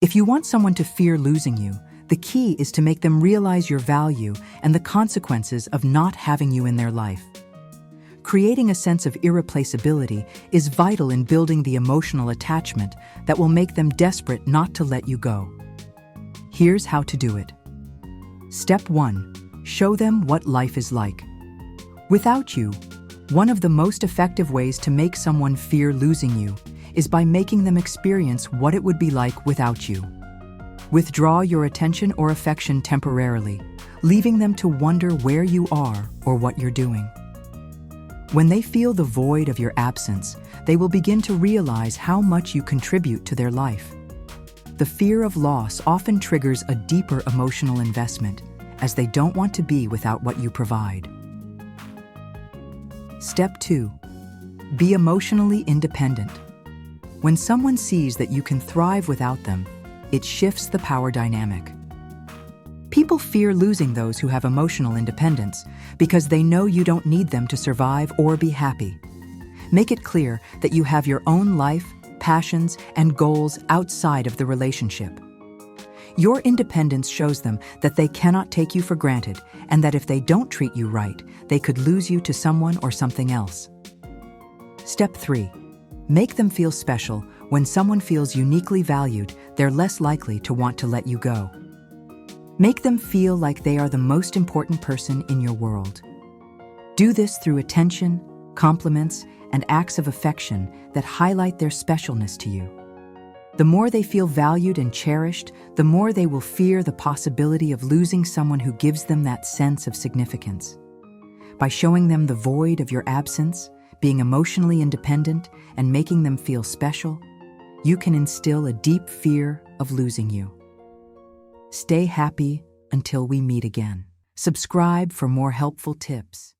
If you want someone to fear losing you, the key is to make them realize your value and the consequences of not having you in their life. Creating a sense of irreplaceability is vital in building the emotional attachment that will make them desperate not to let you go. Here's how to do it. Step 1. Show them what life is like. Without you, one of the most effective ways to make someone fear losing you is by making them experience what it would be like without you. Withdraw your attention or affection temporarily, leaving them to wonder where you are or what you're doing. When they feel the void of your absence, they will begin to realize how much you contribute to their life. The fear of loss often triggers a deeper emotional investment, as they don't want to be without what you provide. Step 2. Be emotionally independent. When someone sees that you can thrive without them, it shifts the power dynamic. People fear losing those who have emotional independence because they know you don't need them to survive or be happy. Make it clear that you have your own life, passions, and goals outside of the relationship. Your independence shows them that they cannot take you for granted and that if they don't treat you right, they could lose you to someone or something else. Step 3. Make them feel special. When someone feels uniquely valued, they're less likely to want to let you go. Make them feel like they are the most important person in your world. Do this through attention, compliments, and acts of affection that highlight their specialness to you. The more they feel valued and cherished, the more they will fear the possibility of losing someone who gives them that sense of significance. By showing them the void of your absence, being emotionally independent, and making them feel special, you can instill a deep fear of losing you. Stay happy until we meet again. Subscribe for more helpful tips.